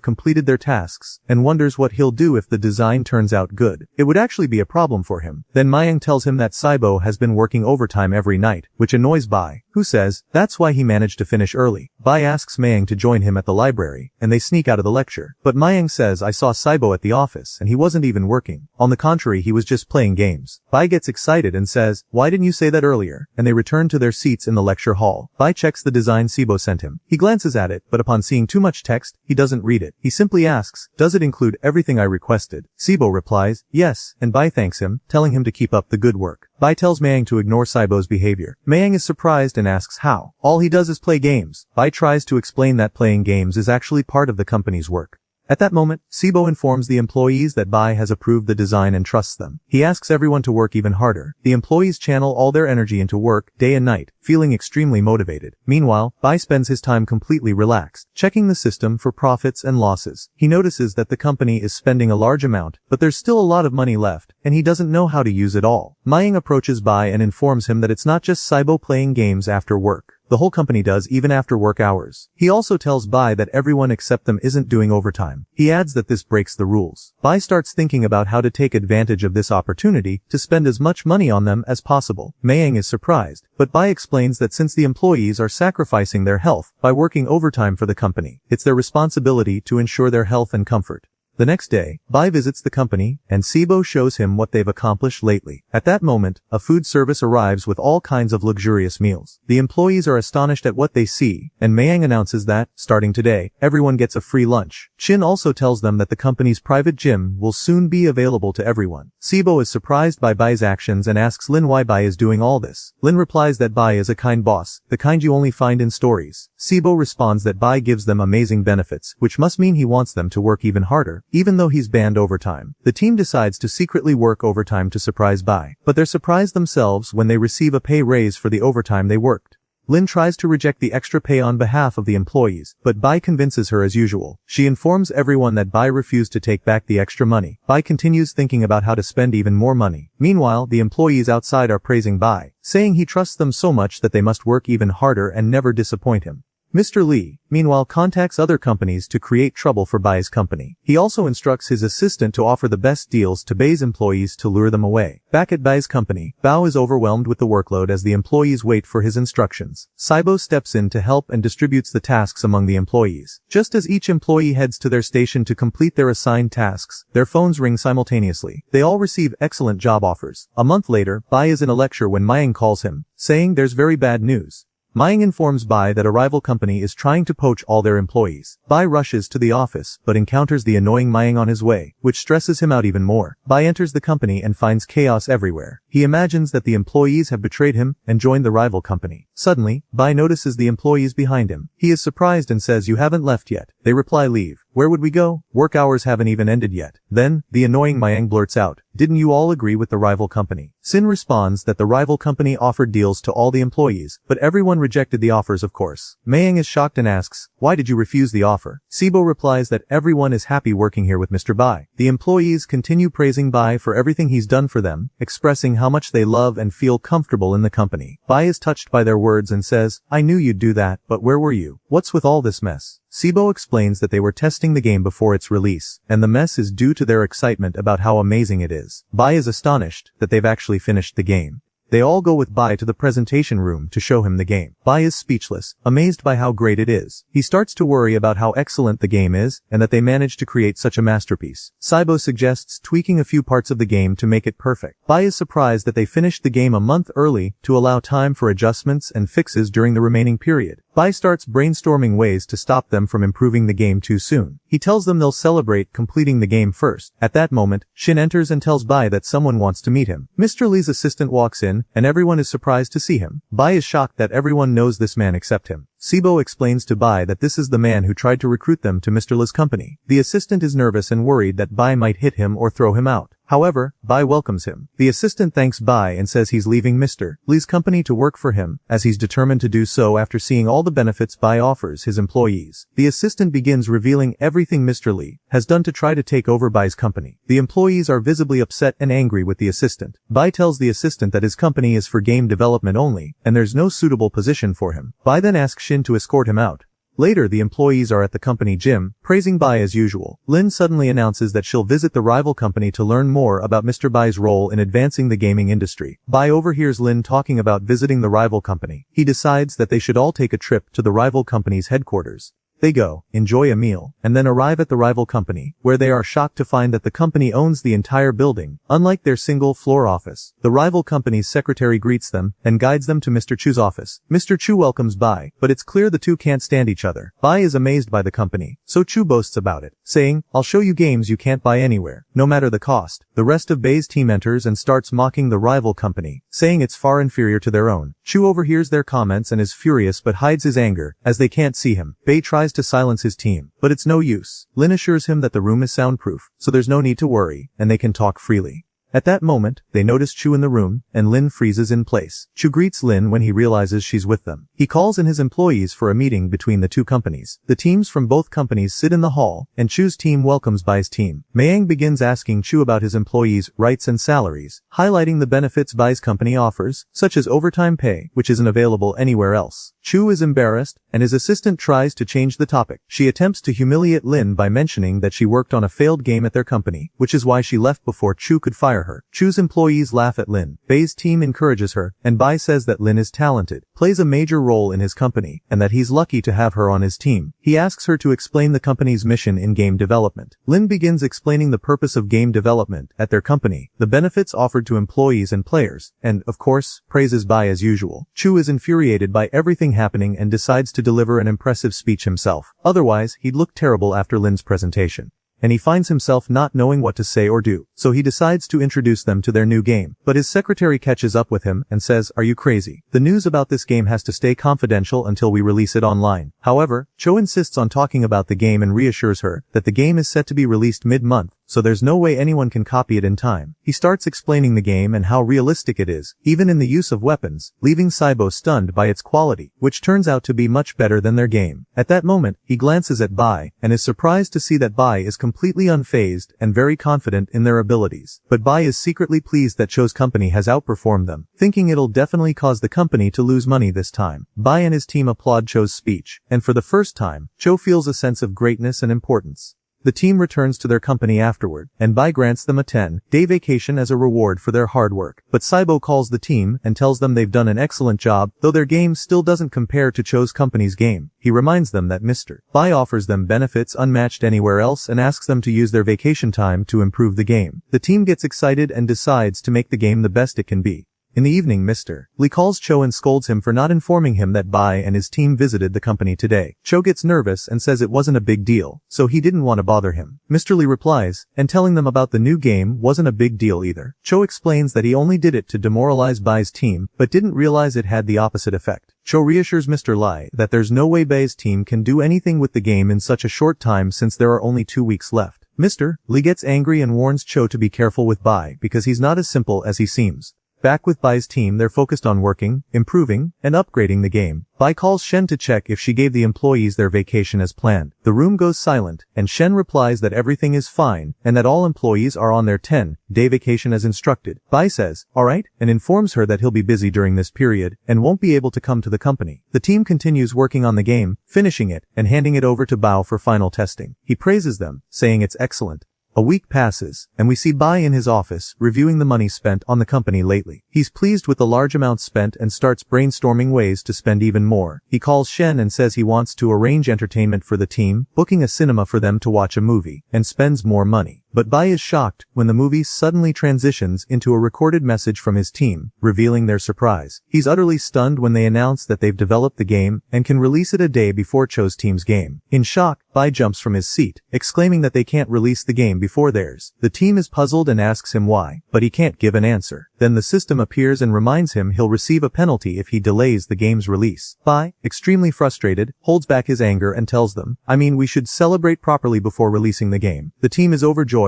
completed their tasks and wonders what he'll do if the design turns out good. It would actually be a problem for him. Then Mayang tells him that Saibo has been working overtime every night, which annoys Bai, who says that's why he managed to finish early. Bai asks Mayang to join him at the library, and they sneak out of the lecture. But Mayang says I saw Saibo at the office and he wasn't even working. On the contrary, he was just playing games. Bai gets excited and says, why didn't you say that earlier? And they return to their seats in the lecture hall. Bai checks the design Saibo sent him. He glances at it, but upon seeing too much text, he doesn't read it. He simply asks, does it include everything I requested? Saibo replies, yes, and Bai thanks him, telling him to keep up the good work. Bai tells Mayang to ignore Saibo's behavior. Mayang is surprised and asks how. All he does is play games. Bai tries to explain that playing games is actually part of the company's work. At that moment, Saibo informs the employees that Bai has approved the design and trusts them. He asks everyone to work even harder. The employees channel all their energy into work, day and night, feeling extremely motivated. Meanwhile, Bai spends his time completely relaxed, checking the system for profits and losses. He notices that the company is spending a large amount, but there's still a lot of money left, and he doesn't know how to use it all. Mayang approaches Bai and informs him that it's not just Saibo playing games after work. The whole company does even after work hours. He also tells Bai that everyone except them isn't doing overtime. He adds that this breaks the rules. Bai starts thinking about how to take advantage of this opportunity to spend as much money on them as possible. Mayang is surprised, but Bai explains that since the employees are sacrificing their health by working overtime for the company, it's their responsibility to ensure their health and comfort. The next day, Bai visits the company, and Saibo shows him what they've accomplished lately. At that moment, a food service arrives with all kinds of luxurious meals. The employees are astonished at what they see, and Mayang announces that, starting today, everyone gets a free lunch. Shin also tells them that the company's private gym will soon be available to everyone. Saibo is surprised by Bai's actions and asks Lin why Bai is doing all this. Lin replies that Bai is a kind boss, the kind you only find in stories. Saibo responds that Bai gives them amazing benefits, which must mean he wants them to work even harder. Even though he's banned overtime, the team decides to secretly work overtime to surprise Bai. But they're surprised themselves when they receive a pay raise for the overtime they worked. Lin tries to reject the extra pay on behalf of the employees, but Bai convinces her as usual. She informs everyone that Bai refused to take back the extra money. Bai continues thinking about how to spend even more money. Meanwhile, the employees outside are praising Bai, saying he trusts them so much that they must work even harder and never disappoint him. Mr. Lee, meanwhile, contacts other companies to create trouble for Bai's company. He also instructs his assistant to offer the best deals to Bai's employees to lure them away. Back at Bai's company, Bao is overwhelmed with the workload as the employees wait for his instructions. Saibo steps in to help and distributes the tasks among the employees. Just as each employee heads to their station to complete their assigned tasks, their phones ring simultaneously. They all receive excellent job offers. A month later, Bai is in a lecture when Mayang calls him, saying there's very bad news. Mayang informs Bai that a rival company is trying to poach all their employees. Bai rushes to the office, but encounters the annoying Mayang on his way, which stresses him out even more. Bai enters the company and finds chaos everywhere. He imagines that the employees have betrayed him and joined the rival company. Suddenly, Bai notices the employees behind him. He is surprised and says, "You haven't left yet." They reply, "Leave. Where would we go? Work hours haven't even ended yet." Then, the annoying Mayang blurts out, "Didn't you all agree with the rival company?" Sin responds that the rival company offered deals to all the employees, but everyone rejected the offers, of course. Mayang is shocked and asks, "Why did you refuse the offer?" Saibo replies that everyone is happy working here with Mr. Bai. The employees continue praising Bai for everything he's done for them, expressing how much they love and feel comfortable in the company. Bai is touched by their words and says, "I knew you'd do that, but where were you? What's with all this mess?" Saibo explains that they were testing the game before its release, and the mess is due to their excitement about how amazing it is. Bai is astonished that they've actually finished the game. They all go with Bai to the presentation room to show him the game. Bai is speechless, amazed by how great it is. He starts to worry about how excellent the game is, and that they managed to create such a masterpiece. Saibo suggests tweaking a few parts of the game to make it perfect. Bai is surprised that they finished the game a month early to allow time for adjustments and fixes during the remaining period. Bai starts brainstorming ways to stop them from improving the game too soon. He tells them they'll celebrate completing the game first. At that moment, Shin enters and tells Bai that someone wants to meet him. Mr. Lee's assistant walks in, and everyone is surprised to see him. Bai is shocked that everyone knows this man except him. Sibo explains to Bai that this is the man who tried to recruit them to Mr. Lee's company. The assistant is nervous and worried that Bai might hit him or throw him out. However, Bai welcomes him. The assistant thanks Bai and says he's leaving Mr. Lee's company to work for him, as he's determined to do so after seeing all the benefits Bai offers his employees. The assistant begins revealing everything Mr. Lee has done to try to take over Bai's company. The employees are visibly upset and angry with the assistant. Bai tells the assistant that his company is for game development only, and there's no suitable position for him. Bai then asks Shin to escort him out. Later, the employees are at the company gym, praising Bai as usual. Lin suddenly announces that she'll visit the rival company to learn more about Mr. Bai's role in advancing the gaming industry. Bai overhears Lin talking about visiting the rival company. He decides that they should all take a trip to the rival company's headquarters. They go, enjoy a meal, and then arrive at the rival company, where they are shocked to find that the company owns the entire building, unlike their single-floor office. The rival company's secretary greets them, and guides them to Mr. Chu's office. Mr. Chu welcomes Bai, but it's clear the two can't stand each other. Bai is amazed by the company, so Chu boasts about it, saying, "I'll show you games you can't buy anywhere, no matter the cost." The rest of Bai's team enters and starts mocking the rival company, saying it's far inferior to their own. Chu overhears their comments and is furious but hides his anger, as they can't see him. Bai tries to silence his team, but it's no use. Lin assures him that the room is soundproof, so there's no need to worry, and they can talk freely. At that moment, they notice Chu in the room, and Lin freezes in place. Chu greets Lin when he realizes she's with them. He calls in his employees for a meeting between the two companies. The teams from both companies sit in the hall, and Chu's team welcomes Bai's team. Mayang begins asking Chu about his employees' rights and salaries, highlighting the benefits Bai's company offers, such as overtime pay, which isn't available anywhere else. Chu is embarrassed, and his assistant tries to change the topic. She attempts to humiliate Lin by mentioning that she worked on a failed game at their company, which is why she left before Chu could fire her. Chu's employees laugh at Lin. Bai's team encourages her, and Bai says that Lin is talented, plays a major role in his company, and that he's lucky to have her on his team. He asks her to explain the company's mission in game development. Lin begins explaining the purpose of game development at their company, the benefits offered to employees and players, and, of course, praises Bai as usual. Chu is infuriated by everything happening and decides to deliver an impressive speech himself. Otherwise, he'd look terrible after Lin's presentation. And he finds himself not knowing what to say or do, so he decides to introduce them to their new game. But his secretary catches up with him and says, "Are you crazy? The news about this game has to stay confidential until we release it online." However, Cho insists on talking about the game and reassures her that the game is set to be released mid-month, so there's no way anyone can copy it in time. He starts explaining the game and how realistic it is, even in the use of weapons, leaving Saibo stunned by its quality, which turns out to be much better than their game. At that moment, he glances at Bai, and is surprised to see that Bai is completely unfazed and very confident in their abilities. But Bai is secretly pleased that Cho's company has outperformed them, thinking it'll definitely cause the company to lose money this time. Bai and his team applaud Cho's speech, and for the first time, Cho feels a sense of greatness and importance. The team returns to their company afterward, and Bai grants them a 10-day vacation as a reward for their hard work. But Saibo calls the team and tells them they've done an excellent job, though their game still doesn't compare to Cho's company's game. He reminds them that Mr. Bai offers them benefits unmatched anywhere else and asks them to use their vacation time to improve the game. The team gets excited and decides to make the game the best it can be. In the evening, Mr. Lee calls Cho and scolds him for not informing him that Bai and his team visited the company today. Cho gets nervous and says it wasn't a big deal, so he didn't want to bother him. Mr. Lee replies, and telling them about the new game wasn't a big deal either. Cho explains that he only did it to demoralize Bai's team, but didn't realize it had the opposite effect. Cho reassures Mr. Lai that there's no way Bai's team can do anything with the game in such a short time since there are only 2 weeks left. Mr. Lee gets angry and warns Cho to be careful with Bai because he's not as simple as he seems. Back with Bai's team, they're focused on working, improving, and upgrading the game. Bai calls Shen to check if she gave the employees their vacation as planned. The room goes silent, and Shen replies that everything is fine, and that all employees are on their 10-day vacation as instructed. Bai says, "Alright," and informs her that he'll be busy during this period, and won't be able to come to the company. The team continues working on the game, finishing it, and handing it over to Bao for final testing. He praises them, saying it's excellent. A week passes, and we see Bai in his office, reviewing the money spent on the company lately. He's pleased with the large amount spent and starts brainstorming ways to spend even more. He calls Shen and says he wants to arrange entertainment for the team, booking a cinema for them to watch a movie, and spends more money. But Bai is shocked when the movie suddenly transitions into a recorded message from his team, revealing their surprise. He's utterly stunned when they announce that they've developed the game and can release it a day before Cho's team's game. In shock, Bai jumps from his seat, exclaiming that they can't release the game before theirs. The team is puzzled and asks him why, but he can't give an answer. Then the system appears and reminds him he'll receive a penalty if he delays the game's release. Bai, extremely frustrated, holds back his anger and tells them, we should celebrate properly before releasing the game. The team is overjoyed,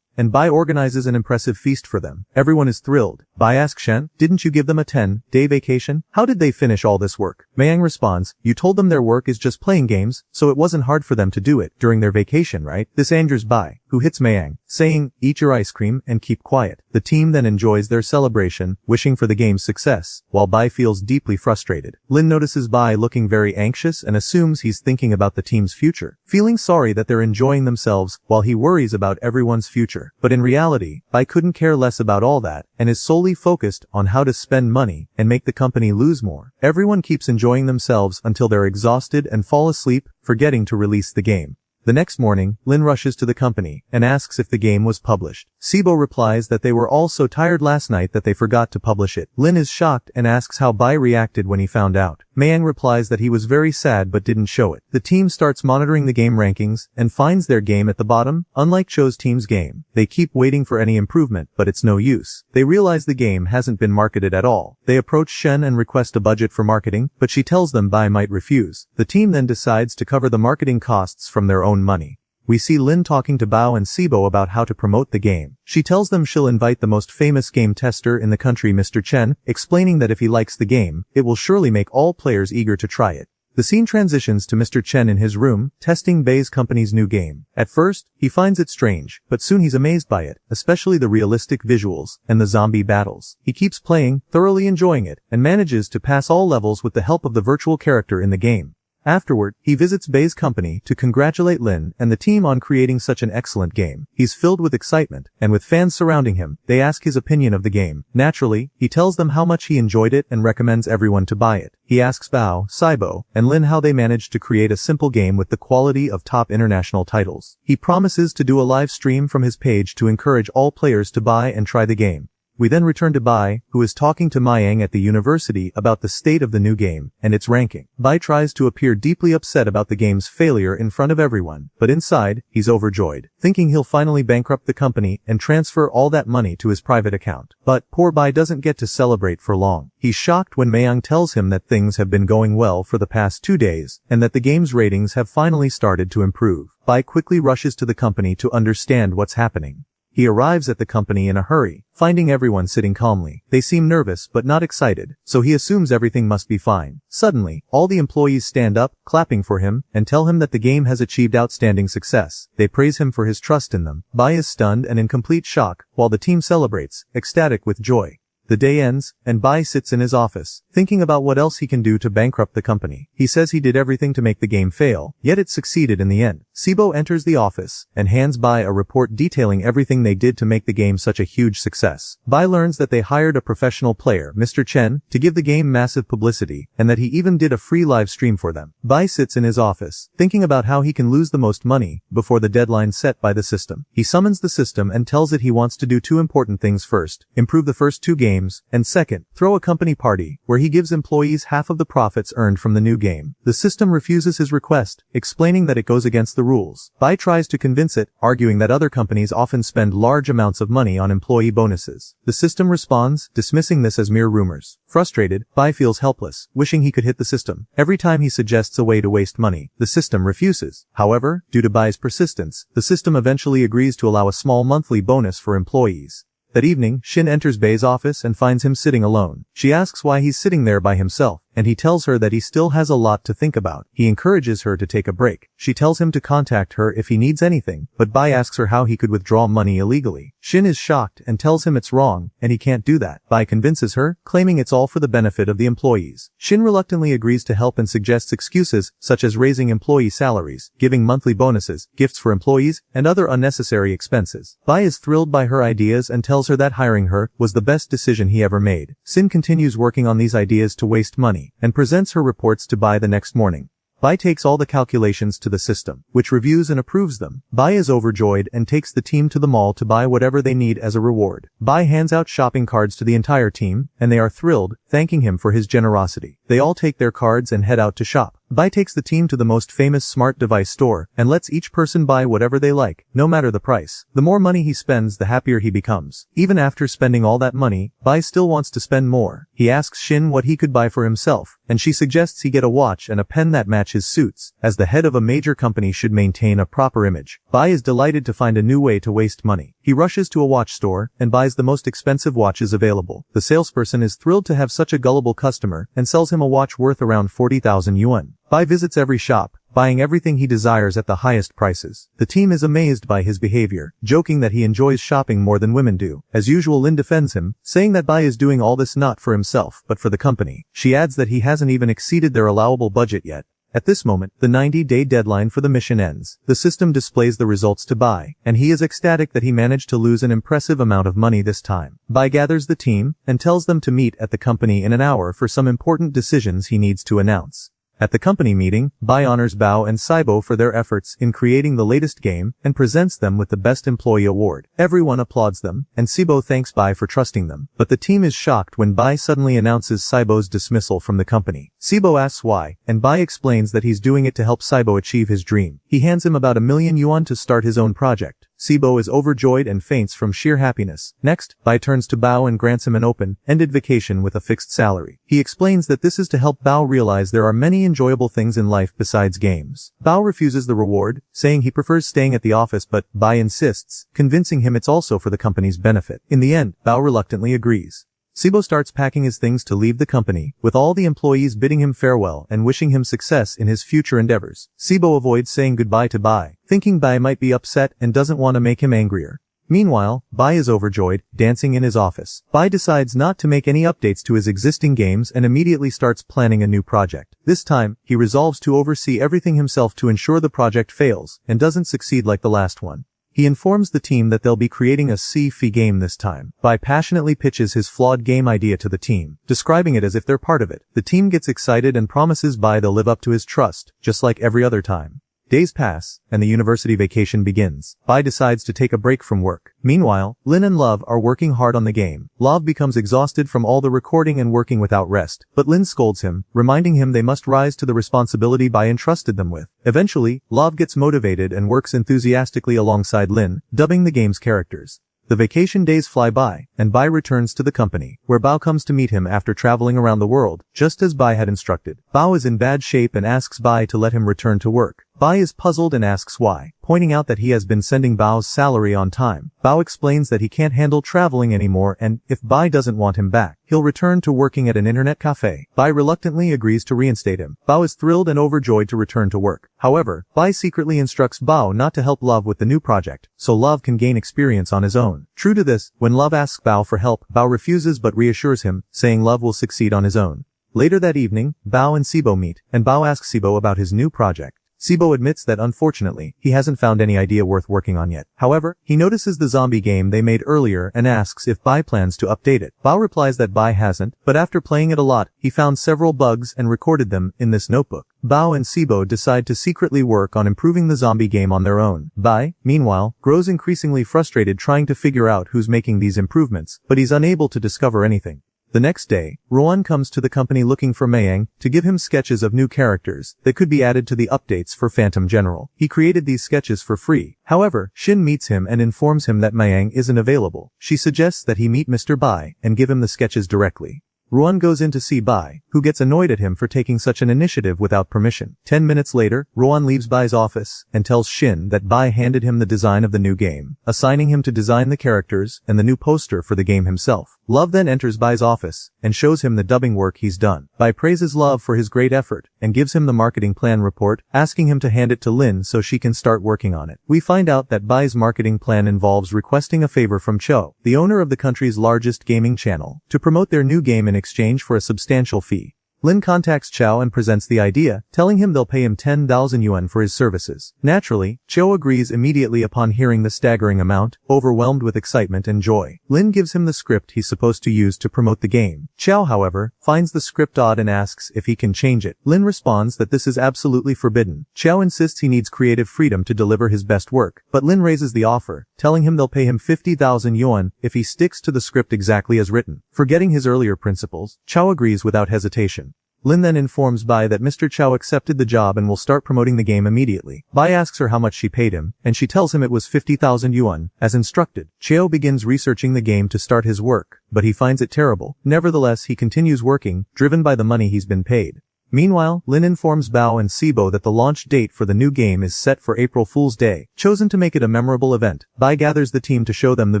and Bai organizes an impressive feast for them. Everyone is thrilled. Bai asks Shen, didn't you give them a 10-day vacation? How did they finish all this work? Mayang responds, you told them their work is just playing games, so it wasn't hard for them to do it during their vacation, right? This angers Bai, who hits Mayang, saying, eat your ice cream and keep quiet. The team then enjoys their celebration, wishing for the game's success, while Bai feels deeply frustrated. Lin notices Bai looking very anxious and assumes he's thinking about the team's future, feeling sorry that they're enjoying themselves while he worries about everyone's future. But in reality, Bai couldn't care less about all that, and is solely focused on how to spend money and make the company lose more. Everyone keeps enjoying themselves until they're exhausted and fall asleep, forgetting to release the game. The next morning, Lin rushes to the company and asks if the game was published. Sibo replies that they were all so tired last night that they forgot to publish it. Lin is shocked and asks how Bai reacted when he found out. Mayang replies that he was very sad but didn't show it. The team starts monitoring the game rankings and finds their game at the bottom. Unlike Cho's team's game, they keep waiting for any improvement, but it's no use. They realize the game hasn't been marketed at all. They approach Shen and request a budget for marketing, but she tells them Bai might refuse. The team then decides to cover the marketing costs from their own money. We see Lin talking to Bao and Sibo about how to promote the game. She tells them she'll invite the most famous game tester in the country, Mr. Chen, explaining that if he likes the game, it will surely make all players eager to try it. The scene transitions to Mr. Chen in his room, testing Bai's company's new game. At first, he finds it strange, but soon he's amazed by it, especially the realistic visuals and the zombie battles. He keeps playing, thoroughly enjoying it, and manages to pass all levels with the help of the virtual character in the game. Afterward, he visits Bai's company to congratulate Lin and the team on creating such an excellent game. He's filled with excitement, and with fans surrounding him, they ask his opinion of the game. Naturally, he tells them how much he enjoyed it and recommends everyone to buy it. He asks Bao, Sibo, and Lin how they managed to create a simple game with the quality of top international titles. He promises to do a live stream from his page to encourage all players to buy and try the game. We then return to Bai, who is talking to Mayang at the university about the state of the new game and its ranking. Bai tries to appear deeply upset about the game's failure in front of everyone, but inside, he's overjoyed, thinking he'll finally bankrupt the company and transfer all that money to his private account. But poor Bai doesn't get to celebrate for long. He's shocked when Mayang tells him that things have been going well for the past 2 days and that the game's ratings have finally started to improve. Bai quickly rushes to the company to understand what's happening. He arrives at the company in a hurry, finding everyone sitting calmly. They seem nervous but not excited, so he assumes everything must be fine. Suddenly, all the employees stand up, clapping for him, and tell him that the game has achieved outstanding success. They praise him for his trust in them. Bai is stunned and in complete shock, while the team celebrates, ecstatic with joy. The day ends, and Bai sits in his office, thinking about what else he can do to bankrupt the company. He says he did everything to make the game fail, yet it succeeded in the end. Sibo enters the office, and hands Bai a report detailing everything they did to make the game such a huge success. Bai learns that they hired a professional player, Mr. Chen, to give the game massive publicity, and that he even did a free live stream for them. Bai sits in his office, thinking about how he can lose the most money, before the deadline set by the system. He summons the system and tells it he wants to do 2 important things. First, improve the first 2 games, and second, throw a company party, where he gives employees half of the profits earned from the new game. The system refuses his request, explaining that it goes against the rules. Bai tries to convince it, arguing that other companies often spend large amounts of money on employee bonuses. The system responds, dismissing this as mere rumors. Frustrated, Bai feels helpless, wishing he could hit the system. Every time he suggests a way to waste money, the system refuses. However, due to Bai's persistence, the system eventually agrees to allow a small monthly bonus for employees. That evening, Shin enters Bai's office and finds him sitting alone. She asks why he's sitting there by himself. and he tells her that he still has a lot to think about. He encourages her to take a break. She tells him to contact her if he needs anything, but Bai asks her how he could withdraw money illegally. Shin is shocked and tells him it's wrong, and he can't do that. Bai convinces her, claiming it's all for the benefit of the employees. Shin reluctantly agrees to help and suggests excuses, such as raising employee salaries, giving monthly bonuses, gifts for employees, and other unnecessary expenses. Bai is thrilled by her ideas and tells her that hiring her was the best decision he ever made. Sin continues working on these ideas to waste money, and presents her reports to Bai the next morning. Bai takes all the calculations to the system, which reviews and approves them. Bai is overjoyed and takes the team to the mall to buy whatever they need as a reward. Bai hands out shopping cards to the entire team, and they are thrilled, thanking him for his generosity. They all take their cards and head out to shop. Bai takes the team to the most famous smart device store, and lets each person buy whatever they like, no matter the price. The more money he spends, the happier he becomes. Even after spending all that money, Bai still wants to spend more. He asks Shin what he could buy for himself, and she suggests he get a watch and a pen that match his suits, as the head of a major company should maintain a proper image. Bai is delighted to find a new way to waste money. He rushes to a watch store, and buys the most expensive watches available. The salesperson is thrilled to have such a gullible customer, and sells him a watch worth around 40,000 yuan. Bai visits every shop, buying everything he desires at the highest prices. The team is amazed by his behavior, joking that he enjoys shopping more than women do. As usual, Lin defends him, saying that Bai is doing all this not for himself, but for the company. She adds that he hasn't even exceeded their allowable budget yet. At this moment, the 90-day deadline for the mission ends. The system displays the results to Bai, and he is ecstatic that he managed to lose an impressive amount of money this time. Bai gathers the team, and tells them to meet at the company in an hour for some important decisions he needs to announce. At the company meeting, Bai honors Bao and Saibo for their efforts in creating the latest game, and presents them with the Best Employee Award. Everyone applauds them, and Saibo thanks Bai for trusting them. But the team is shocked when Bai suddenly announces Saibo's dismissal from the company. Saibo asks why, and Bai explains that he's doing it to help Saibo achieve his dream. He hands him about 1 million yuan to start his own project. Saibo is overjoyed and faints from sheer happiness. Next, Bai turns to Bao and grants him an open-ended vacation with a fixed salary. He explains that this is to help Bao realize there are many enjoyable things in life besides games. Bao refuses the reward, saying he prefers staying at the office, but Bai insists, convincing him it's also for the company's benefit. In the end, Bao reluctantly agrees. Saibo starts packing his things to leave the company, with all the employees bidding him farewell and wishing him success in his future endeavors. Saibo avoids saying goodbye to Bai, thinking Bai might be upset and doesn't want to make him angrier. Meanwhile, Bai is overjoyed, dancing in his office. Bai decides not to make any updates to his existing games and immediately starts planning a new project. This time, he resolves to oversee everything himself to ensure the project fails, and doesn't succeed like the last one. He informs the team that they'll be creating a sci-fi game this time. Bai passionately pitches his flawed game idea to the team, describing it as if they're part of it. The team gets excited and promises Bai they'll live up to his trust, just like every other time. Days pass, and the university vacation begins. Bai decides to take a break from work. Meanwhile, Lin and Love are working hard on the game. Love becomes exhausted from all the recording and working without rest, but Lin scolds him, reminding him they must rise to the responsibility Bai entrusted them with. Eventually, Love gets motivated and works enthusiastically alongside Lin, dubbing the game's characters. The vacation days fly by, and Bai returns to the company, where Bao comes to meet him after traveling around the world, just as Bai had instructed. Bao is in bad shape and asks Bai to let him return to work. Bai is puzzled and asks why, pointing out that he has been sending Bao's salary on time. Bao explains that he can't handle traveling anymore, and, if Bai doesn't want him back, he'll return to working at an internet cafe. Bai reluctantly agrees to reinstate him. Bao is thrilled and overjoyed to return to work. However, Bai secretly instructs Bao not to help Love with the new project, so Love can gain experience on his own. True to this, when Love asks Bao for help, Bao refuses but reassures him, saying Love will succeed on his own. Later that evening, Bao and Saibo meet, and Bao asks Saibo about his new project. Saibo admits that unfortunately, he hasn't found any idea worth working on yet. However, he notices the zombie game they made earlier and asks if Bai plans to update it. Bao replies that Bai hasn't, but after playing it a lot, he found several bugs and recorded them in this notebook. Bao and Saibo decide to secretly work on improving the zombie game on their own. Bai, meanwhile, grows increasingly frustrated trying to figure out who's making these improvements, but he's unable to discover anything. The next day, Roan comes to the company looking for Mayang to give him sketches of new characters that could be added to the updates for Phantom General. He created these sketches for free. However, Shin meets him and informs him that Mayang isn't available. She suggests that he meet Mr. Bai and give him the sketches directly. Ruan goes in to see Bai, who gets annoyed at him for taking such an initiative without permission. 10 minutes later, Ruan leaves Bai's office and tells Shin that Bai handed him the design of the new game, assigning him to design the characters and the new poster for the game himself. Love then enters Bai's office and shows him the dubbing work he's done. Bai praises Love for his great effort and gives him the marketing plan report, asking him to hand it to Lin so she can start working on it. We find out that Bai's marketing plan involves requesting a favor from Cho, the owner of the country's largest gaming channel, to promote their new game in exchange for a substantial fee. Lin contacts Chow and presents the idea, telling him they'll pay him 10,000 yuan for his services. Naturally, Cho agrees immediately upon hearing the staggering amount, overwhelmed with excitement and joy. Lin gives him the script he's supposed to use to promote the game. Chow, however, finds the script odd and asks if he can change it. Lin responds that this is absolutely forbidden. Chow insists he needs creative freedom to deliver his best work, but Lin raises the offer, telling him they'll pay him 50,000 yuan if he sticks to the script exactly as written. Forgetting his earlier principles, Chow agrees without hesitation. Lin then informs Bai that Mr. Chow accepted the job and will start promoting the game immediately. Bai asks her how much she paid him, and she tells him it was 50,000 yuan, as instructed. Chow begins researching the game to start his work, but he finds it terrible. Nevertheless, he continues working, driven by the money he's been paid. Meanwhile, Lin informs Bao and Sibo that the launch date for the new game is set for April Fool's Day, chosen to make it a memorable event. Bai gathers the team to show them the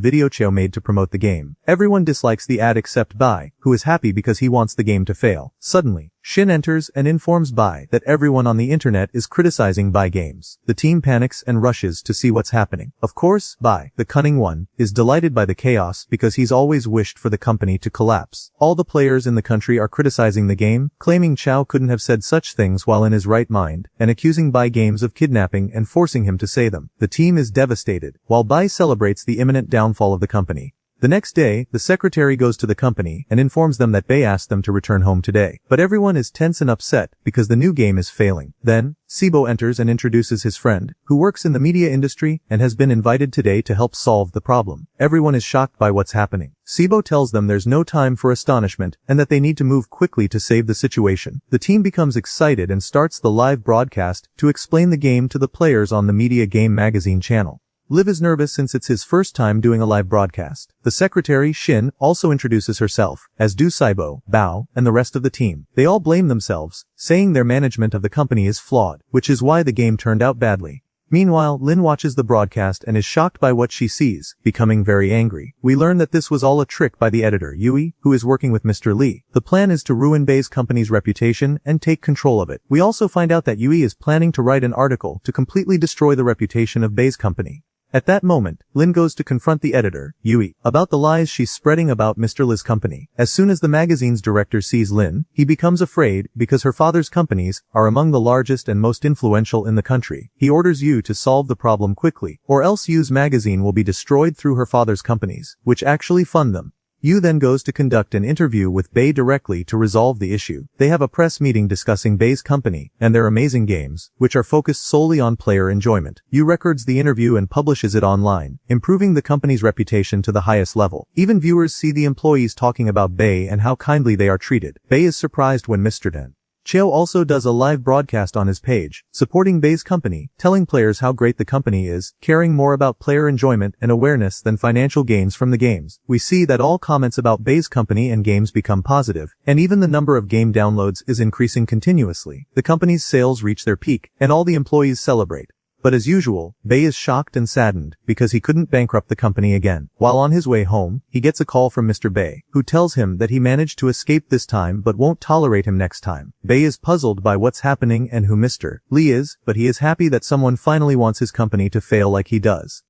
video Chow made to promote the game. Everyone dislikes the ad except Bai, who is happy because he wants the game to fail. Suddenly, Shin enters and informs Bai that everyone on the internet is criticizing Bai games. The team panics and rushes to see what's happening. Of course, Bai, the cunning one, is delighted by the chaos because he's always wished for the company to collapse. All the players in the country are criticizing the game, claiming Chow couldn't have said such things while in his right mind, and accusing Bai games of kidnapping and forcing him to say them. The team is devastated, while Bai celebrates the imminent downfall of the company. The next day, the secretary goes to the company and informs them that Bai asked them to return home today. But everyone is tense and upset because the new game is failing. Then, Sibo enters and introduces his friend, who works in the media industry and has been invited today to help solve the problem. Everyone is shocked by what's happening. Sibo tells them there's no time for astonishment and that they need to move quickly to save the situation. The team becomes excited and starts the live broadcast to explain the game to the players on the Media Game Magazine channel. Liv is nervous since it's his first time doing a live broadcast. The secretary, Shin, also introduces herself, as do Sibo, Bao, and the rest of the team. They all blame themselves, saying their management of the company is flawed, which is why the game turned out badly. Meanwhile, Lin watches the broadcast and is shocked by what she sees, becoming very angry. We learn that this was all a trick by the editor, Yui, who is working with Mr. Lee. The plan is to ruin Bai's company's reputation and take control of it. We also find out that Yui is planning to write an article to completely destroy the reputation of Bai's company. At that moment, Lin goes to confront the editor, Yui, about the lies she's spreading about Mr. Li's company. As soon as the magazine's director sees Lin, he becomes afraid because her father's companies are among the largest and most influential in the country. He orders Yu to solve the problem quickly, or else Yu's magazine will be destroyed through her father's companies, which actually fund them. Yu then goes to conduct an interview with Bai directly to resolve the issue. They have a press meeting discussing Bai's company and their amazing games, which are focused solely on player enjoyment. Yu records the interview and publishes it online, improving the company's reputation to the highest level. Even viewers see the employees talking about Bai and how kindly they are treated. Bai is surprised when Mr. Den Cheo also does a live broadcast on his page, supporting Bai's company, telling players how great the company is, caring more about player enjoyment and awareness than financial gains from the games. We see that all comments about Bai's company and games become positive, and even the number of game downloads is increasing continuously. The company's sales reach their peak, and all the employees celebrate. But as usual, Bai is shocked and saddened because he couldn't bankrupt the company again. While on his way home, he gets a call from Mr. Bai, who tells him that he managed to escape this time but won't tolerate him next time. Bai is puzzled by what's happening and who Mr. Lee is, but he is happy that someone finally wants his company to fail like he does.